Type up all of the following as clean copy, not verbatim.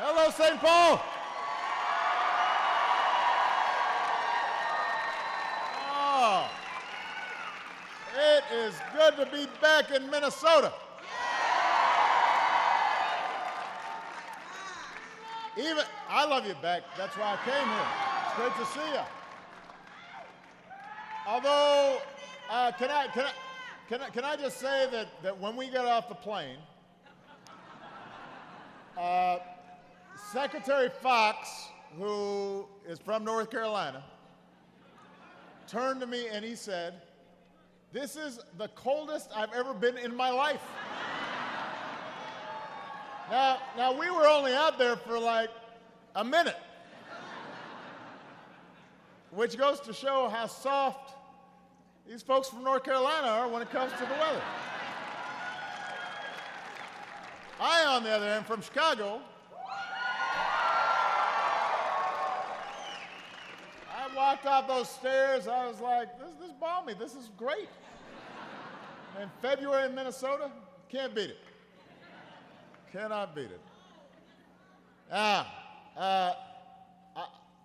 Hello, St. Paul. Oh, it is good to be back in Minnesota. I love you back. That's why I came here. It's great to see you. Although, can I just say that when we get off the plane, Secretary Fox, who is from North Carolina, turned to me and he said, "This is the coldest I've ever been in my life." Now we were only out there for like a minute, which goes to show how soft these folks from North Carolina are when it comes to the weather. I, on the other hand, from Chicago, I walked off those stairs, I was like, this is balmy, this is great. And February in Minnesota, can't beat it. Cannot beat it.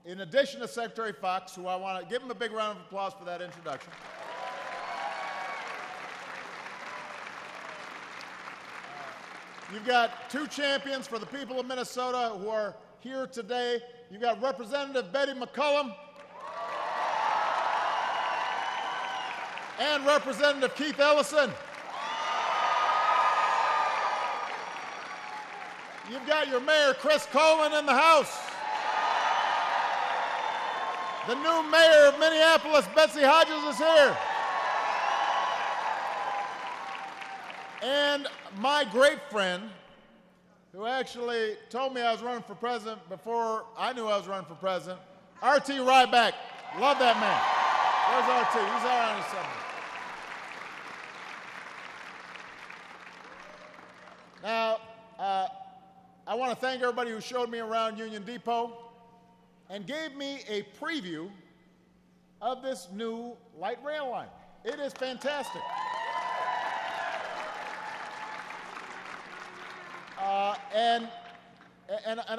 In addition to Secretary Fox, who I want to give him a big round of applause for that introduction. You've got two champions for the people of Minnesota who are here today. You've got Representative Betty McCollum and Representative Keith Ellison. You've got your mayor, Chris Coleman, in the House. The new mayor of Minneapolis, Betsy Hodges, is here. And my great friend, who actually told me I was running for president before I knew I was running for president, R.T. Ryback. Love that man. Where's R.T.? He's around here somewhere. Now, I want to thank everybody who showed me around Union Depot and gave me a preview of this new light rail line. It is fantastic. And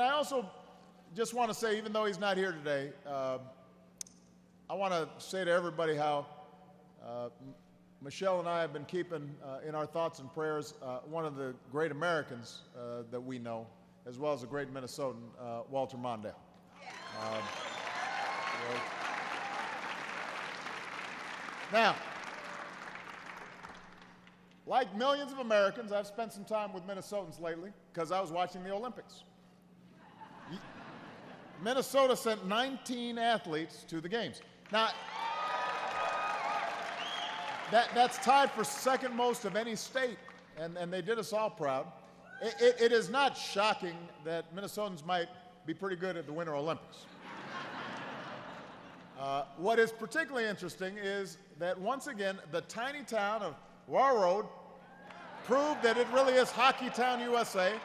I also just want to say, even though he's not here today, I want to say to everybody how Michelle and I have been keeping in our thoughts and prayers one of the great Americans that we know, as well as a great Minnesotan, Walter Mondale. Now, like millions of Americans, I've spent some time with Minnesotans lately because I was watching the Olympics. Minnesota sent 19 athletes to the games. Now, that's tied for second most of any state, and they did us all proud. It is not shocking that Minnesotans might be pretty good at the Winter Olympics. What is particularly interesting is that once again, the tiny town of Warroad proved that it really is Hockey Town, USA,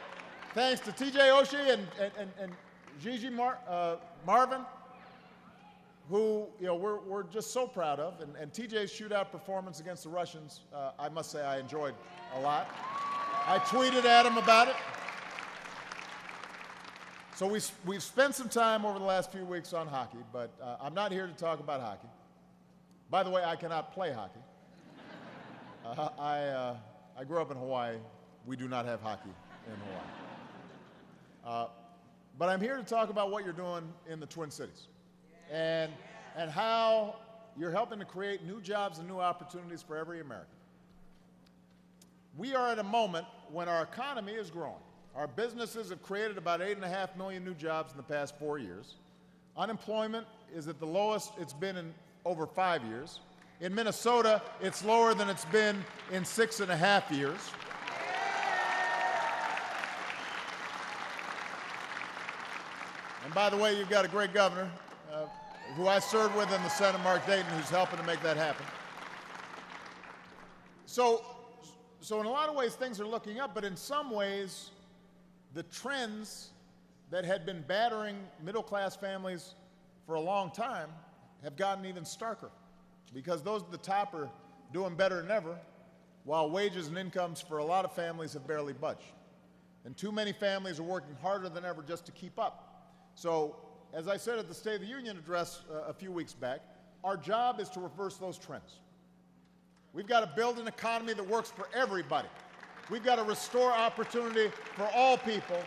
thanks to T.J. Oshie and Gigi Marvin, who we're just so proud of. And T.J.'s shootout performance against the Russians, I must say I enjoyed a lot. I tweeted at him about it. So we've spent some time over the last few weeks on hockey, but I'm not here to talk about hockey. By the way, I cannot play hockey. I grew up in Hawaii. We do not have hockey in Hawaii. But I'm here to talk about what you're doing in the Twin Cities and how you're helping to create new jobs and new opportunities for every American. We are at a moment when our economy is growing. Our businesses have created about 8.5 million new jobs in the past 4 years. Unemployment is at the lowest it's been in over 5 years. In Minnesota, it's lower than it's been in 6.5 years. And by the way, you've got a great governor who I served with in the Senate, Mark Dayton, who's helping to make that happen. So in a lot of ways, things are looking up, but in some ways, the trends that had been battering middle-class families for a long time have gotten even starker, because those at the top are doing better than ever, while wages and incomes for a lot of families have barely budged. And too many families are working harder than ever just to keep up. So, as I said at the State of the Union address a few weeks back, our job is to reverse those trends. We've got to build an economy that works for everybody. We've got to restore opportunity for all people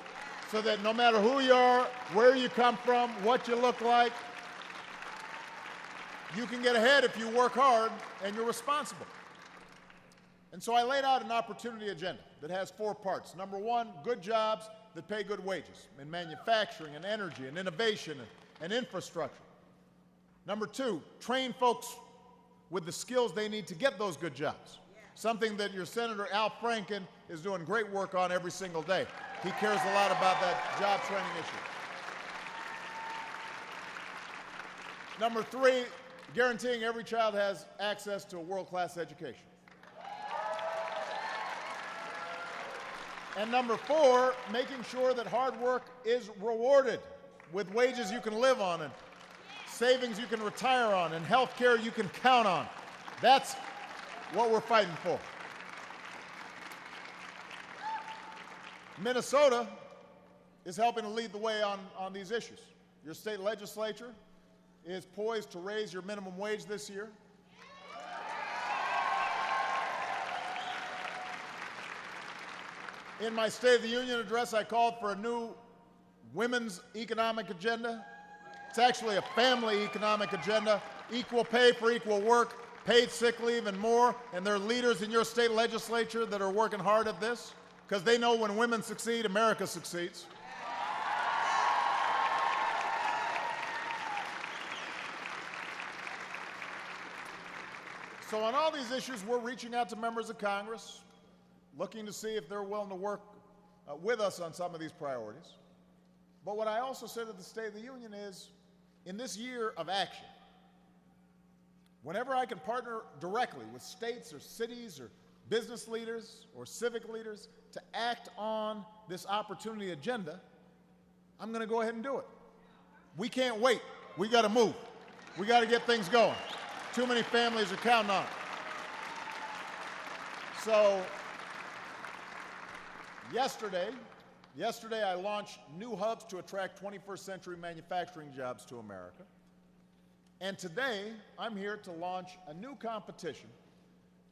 so that no matter who you are, where you come from, what you look like, you can get ahead if you work hard and you're responsible. And so I laid out an opportunity agenda that has 4 parts. Number 1, good jobs that pay good wages in manufacturing and energy and innovation and infrastructure. Number 2, train folks with the skills they need to get those good jobs. Something that your Senator Al Franken is doing great work on every single day. He cares a lot about that job training issue. Number 3, guaranteeing every child has access to a world-class education. And number 4, making sure that hard work is rewarded with wages you can live on and savings you can retire on and health care you can count on. That's what we're fighting for. Minnesota is helping to lead the way on these issues. Your state legislature is poised to raise your minimum wage this year. In my State of the Union address, I called for a new women's economic agenda. It's actually a family economic agenda, equal pay for equal work, paid sick leave and more, and there are leaders in your state legislature that are working hard at this because they know when women succeed, America succeeds. So on all these issues, we're reaching out to members of Congress, looking to see if they're willing to work with us on some of these priorities. But what I also said at the State of the Union is, in this year of action, whenever I can partner directly with states or cities or business leaders or civic leaders to act on this opportunity agenda, I'm going to go ahead and do it. We can't wait. We got to move. We got to get things going. Too many families are counting on it. So yesterday I launched new hubs to attract 21st century manufacturing jobs to America. And today, I'm here to launch a new competition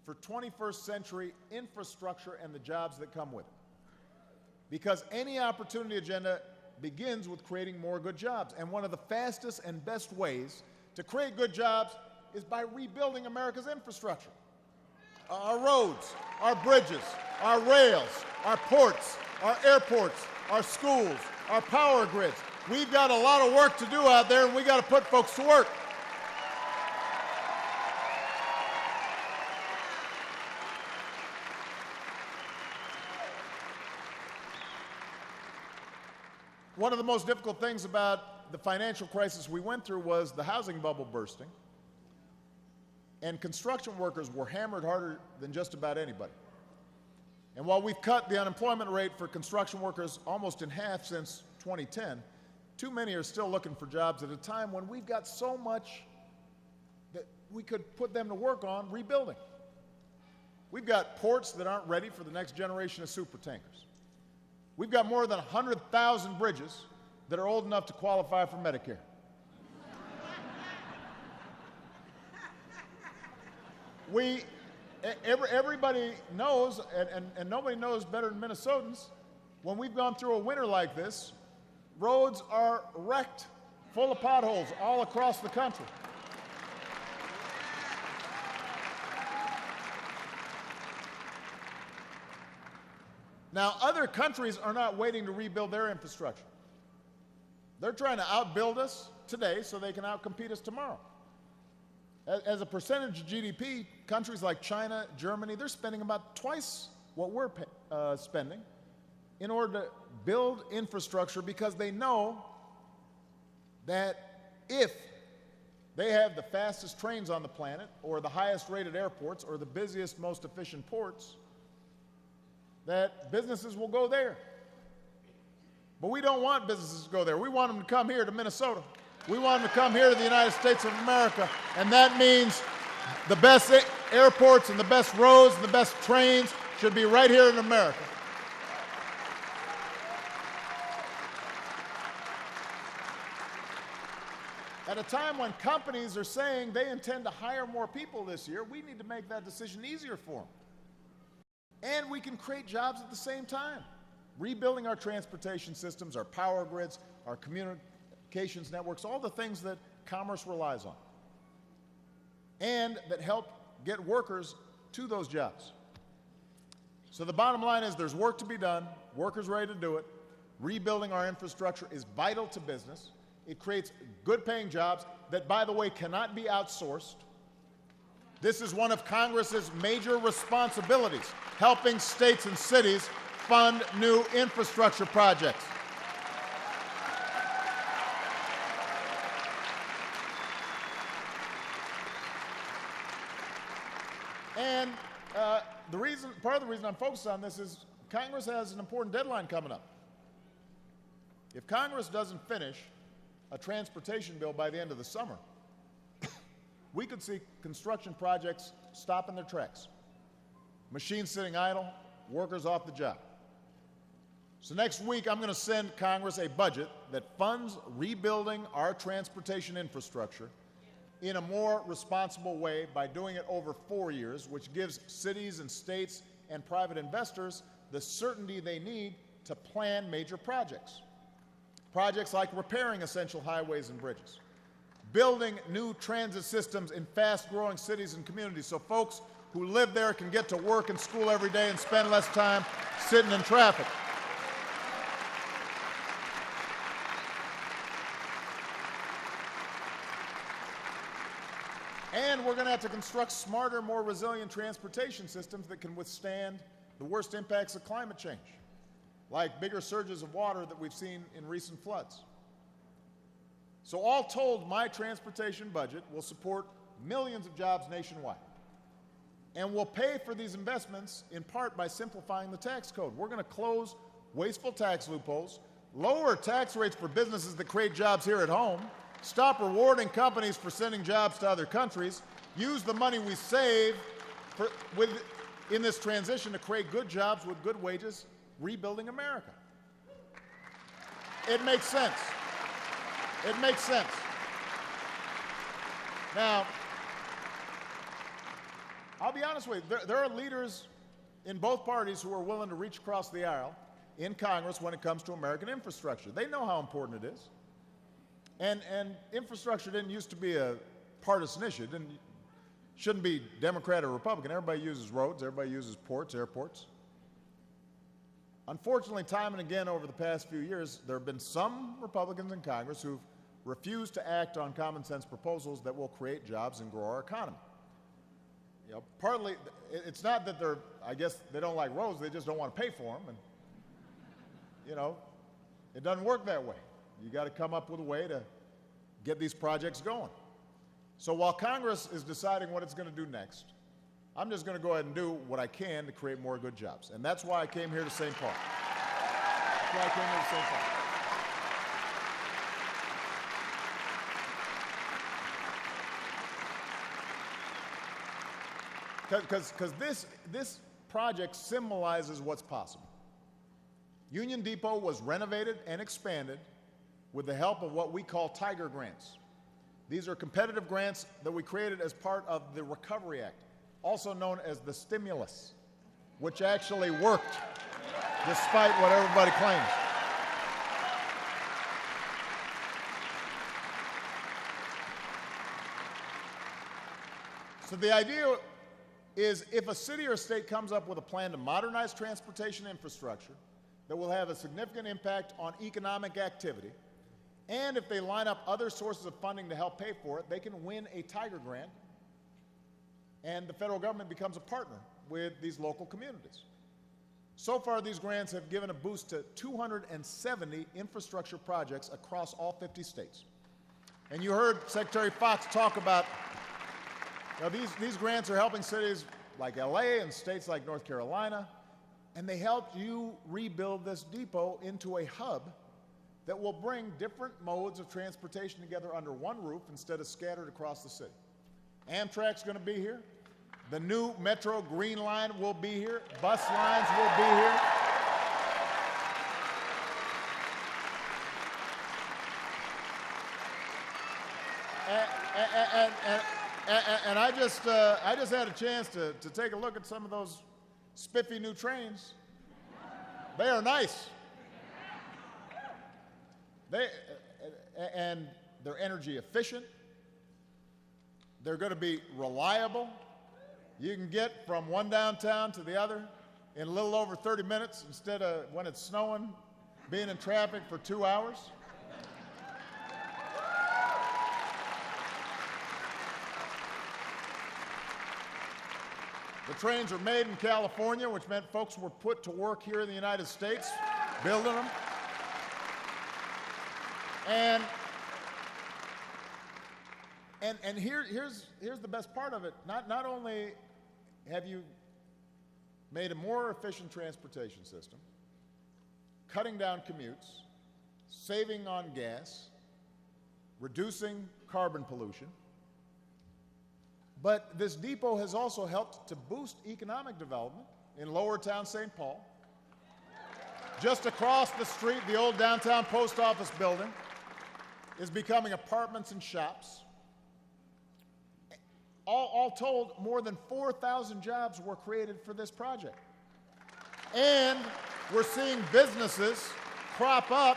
for 21st century infrastructure and the jobs that come with it. Because any opportunity agenda begins with creating more good jobs. And one of the fastest and best ways to create good jobs is by rebuilding America's infrastructure. Our roads, our bridges, our rails, our ports, our airports, our schools, our power grids. We've got a lot of work to do out there, and we got to put folks to work. One of the most difficult things about the financial crisis we went through was the housing bubble bursting, and construction workers were hammered harder than just about anybody. And while we've cut the unemployment rate for construction workers almost in half since 2010, too many are still looking for jobs at a time when we've got so much that we could put them to work on rebuilding. We've got ports that aren't ready for the next generation of supertankers. We've got more than 100,000 bridges that are old enough to qualify for Medicare. Everybody knows, and nobody knows better than Minnesotans, when we've gone through a winter like this, roads are wrecked, full of potholes all across the country. Now, other countries are not waiting to rebuild their infrastructure. They're trying to outbuild us today so they can outcompete us tomorrow. As a percentage of GDP, countries like China, Germany, they're spending about twice what we're spending in order to build infrastructure because they know that if they have the fastest trains on the planet or the highest rated airports or the busiest, most efficient ports, that businesses will go there. But we don't want businesses to go there. We want them to come here to Minnesota. We want them to come here to the United States of America. And that means the best airports and the best roads and the best trains should be right here in America. At a time when companies are saying they intend to hire more people this year, we need to make that decision easier for them. And we can create jobs at the same time. Rebuilding our transportation systems, our power grids, our communications networks, all the things that commerce relies on, and that help get workers to those jobs. So the bottom line is there's work to be done, workers ready to do it. Rebuilding our infrastructure is vital to business. It creates good-paying jobs that, by the way, cannot be outsourced. This is one of Congress's major responsibilities, helping states and cities fund new infrastructure projects. And part of the reason I'm focused on this is Congress has an important deadline coming up. If Congress doesn't finish a transportation bill by the end of the summer, we could see construction projects stop in their tracks. Machines sitting idle, workers off the job. So next week, I'm going to send Congress a budget that funds rebuilding our transportation infrastructure in a more responsible way by doing it over 4 years, which gives cities and states and private investors the certainty they need to plan major projects. Projects like repairing essential highways and bridges, building new transit systems in fast-growing cities and communities so folks who live there can get to work and school every day and spend less time sitting in traffic. And we're going to have to construct smarter, more resilient transportation systems that can withstand the worst impacts of climate change, like bigger surges of water that we've seen in recent floods. So all told, my transportation budget will support millions of jobs nationwide. And we'll pay for these investments in part by simplifying the tax code. We're going to close wasteful tax loopholes, lower tax rates for businesses that create jobs here at home, stop rewarding companies for sending jobs to other countries, use the money we save in this transition to create good jobs with good wages, rebuilding America. It makes sense. It makes sense. Now, I'll be honest with you, there are leaders in both parties who are willing to reach across the aisle in Congress when it comes to American infrastructure. They know how important it is. And infrastructure didn't used to be a partisan issue. It shouldn't be Democrat or Republican. Everybody uses roads, everybody uses ports, airports. Unfortunately, time and again over the past few years, there have been some Republicans in Congress who've refused to act on common sense proposals that will create jobs and grow our economy. You know, partly, it's not that I guess they don't like roads, they just don't want to pay for them. And, you know, it doesn't work that way. You got to come up with a way to get these projects going. So while Congress is deciding what it's going to do next, I'm just going to go ahead and do what I can to create more good jobs. And that's why I came here to St. Paul. That's why I came here to St. Paul. Because this project symbolizes what's possible. Union Depot was renovated and expanded with the help of what we call Tiger Grants. These are competitive grants that we created as part of the Recovery Act, also known as the stimulus, which actually worked despite what everybody claims. So the idea is if a city or state comes up with a plan to modernize transportation infrastructure that will have a significant impact on economic activity, and if they line up other sources of funding to help pay for it, they can win a Tiger Grant, and the federal government becomes a partner with these local communities. So far, these grants have given a boost to 270 infrastructure projects across all 50 states. And you heard Secretary Fox talk about these grants are helping cities like LA and states like North Carolina, and they helped you rebuild this depot into a hub that will bring different modes of transportation together under one roof instead of scattered across the city. Amtrak's going to be here. The new Metro Green Line will be here. Bus lines will be here. And I just had a chance to take a look at some of those spiffy new trains. They are nice. And they're energy efficient. They're going to be reliable. You can get from one downtown to the other in a little over 30 minutes instead of, when it's snowing, being in traffic for 2 hours. The trains are made in California, which meant folks were put to work here in the United States building them. And here's the best part of it. Not only have you made a more efficient transportation system, cutting down commutes, saving on gas, reducing carbon pollution, but this depot has also helped to boost economic development in Lower Town St. Paul. Just across the street, the old downtown post office building is becoming apartments and shops. All told, more than 4,000 jobs were created for this project. And we're seeing businesses crop up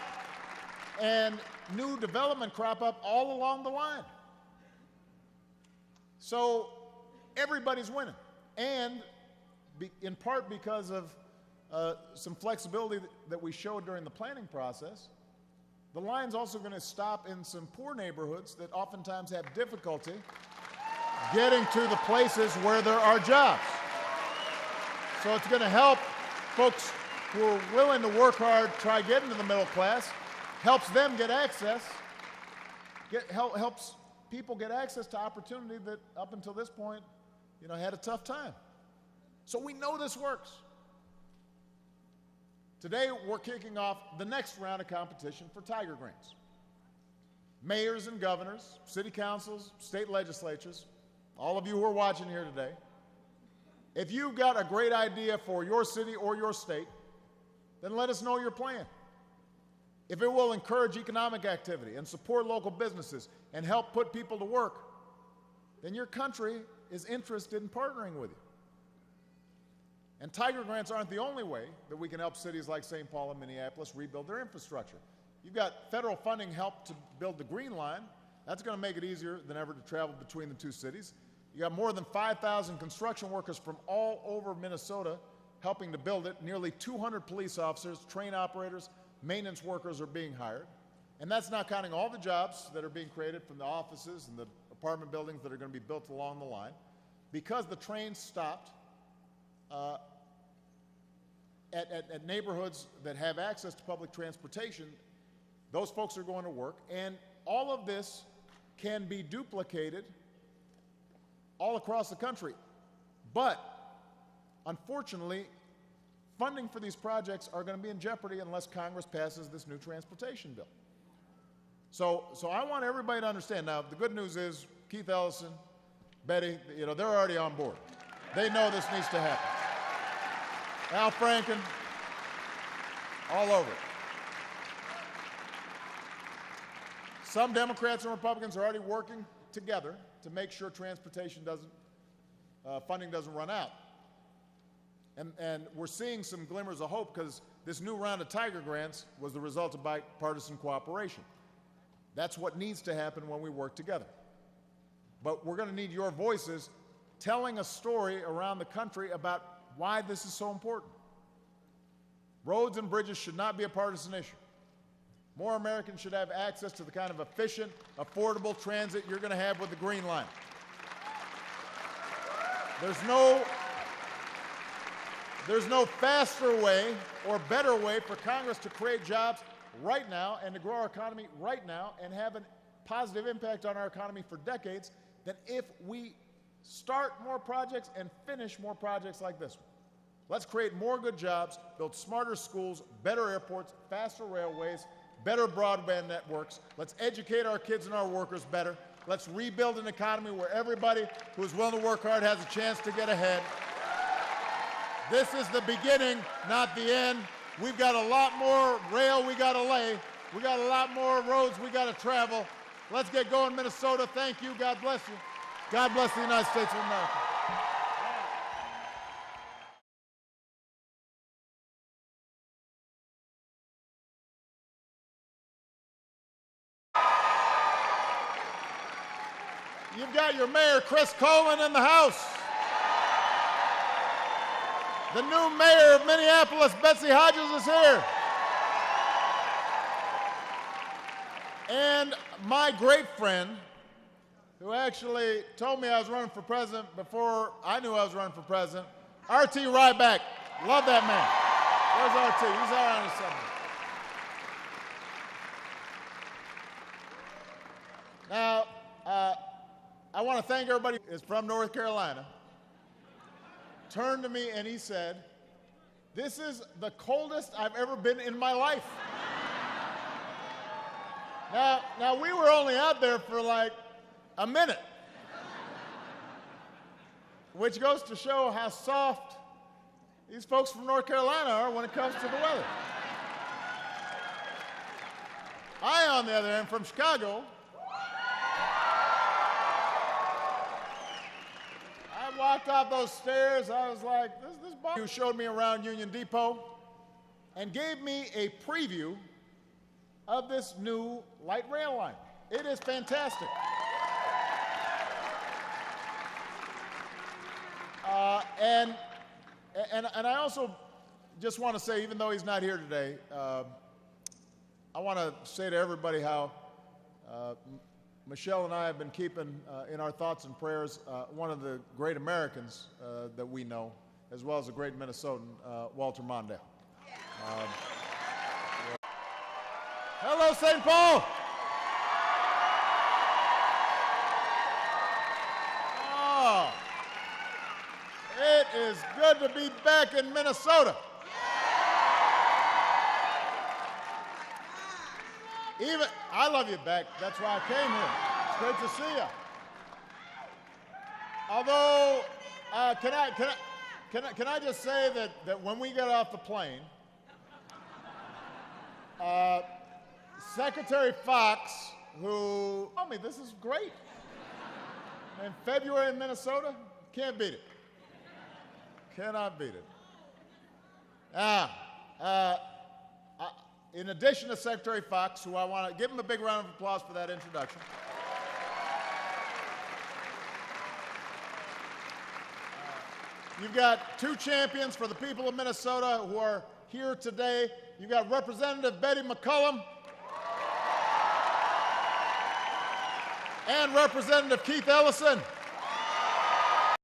and new development crop up all along the line. So everybody's winning. And in part because of some flexibility that we showed during the planning process, the line's also going to stop in some poor neighborhoods that oftentimes have difficulty getting to the places where there are jobs. So it's going to help folks who are willing to work hard, try getting to the middle class, helps them get access, helps people get access to opportunity that up until this point, had a tough time. So we know this works. Today, we're kicking off the next round of competition for Tiger Grants. Mayors and governors, city councils, state legislatures, all of you who are watching here today, if you've got a great idea for your city or your state, then let us know your plan. If it will encourage economic activity and support local businesses and help put people to work, then your country is interested in partnering with you. And Tiger Grants aren't the only way that we can help cities like St. Paul and Minneapolis rebuild their infrastructure. You've got federal funding help to build the Green Line. That's going to make it easier than ever to travel between the two cities. You got more than 5,000 construction workers from all over Minnesota helping to build it. Nearly 200 police officers, train operators, maintenance workers are being hired. And that's not counting all the jobs that are being created from the offices and the apartment buildings that are going to be built along the line. Because the trains stopped at neighborhoods that have access to public transportation, those folks are going to work. And all of this can be duplicated all across the country. But unfortunately, funding for these projects are going to be in jeopardy unless Congress passes this new transportation bill. So I want everybody to understand. Now, the good news is Keith Ellison, Betty, they're already on board. They know this needs to happen. Al Franken, all over it. Some Democrats and Republicans are already working together to make sure transportation funding doesn't run out. And we're seeing some glimmers of hope because this new round of Tiger Grants was the result of bipartisan cooperation. That's what needs to happen when we work together. But we're going to need your voices telling a story around the country about why this is so important. Roads and bridges should not be a partisan issue. More Americans should have access to the kind of efficient, affordable transit you're going to have with the Green Line. There's no faster way or better way for Congress to create jobs right now and to grow our economy right now and have a positive impact on our economy for decades than if we start more projects and finish more projects like this one. Let's create more good jobs, build smarter schools, better airports, faster railways, better broadband networks. Let's educate our kids and our workers better. Let's rebuild an economy where everybody who's willing to work hard has a chance to get ahead. This is the beginning, not the end. We've got a lot more rail we got to lay. We got a lot more roads we got to travel. Let's get going, Minnesota. Thank you. God bless you. God bless the United States of America. You've got your mayor, Chris Coleman, in the house. The new mayor of Minneapolis, Betsy Hodges, is here. And my great friend, who actually told me I was running for president before I knew I was running for president, R.T. Ryback. Love that man. Where's R.T.? He's out on his somewhere. Now, I want to thank everybody who is from North Carolina. Turned to me and he said, "This is the coldest I've ever been in my life." Now we were only out there for like a minute, which goes to show how soft these folks from North Carolina are when it comes to the weather. I, on the other hand, from Chicago, I walked off those stairs. I was like, this boss who showed me around Union Depot and gave me a preview of this new light rail line. It is fantastic. And I also just want to say, even though he's not here today, I want to say to everybody how Michelle and I have been keeping in our thoughts and prayers one of the great Americans that we know, as well as a great Minnesotan, Walter Mondale. Hello, St. Paul. Oh, it is good to be back in Minnesota. I love you back. That's why I came here. It's great to see you. Although, can I just say that when we got off the plane, Secretary Fox, who told me this is great. In February in Minnesota, can't beat it. Cannot beat it. In addition to Secretary Fox, who I want to give him a big round of applause for that introduction. You've got two champions for the people of Minnesota who are here today. You've got Representative Betty McCollum and Representative Keith Ellison.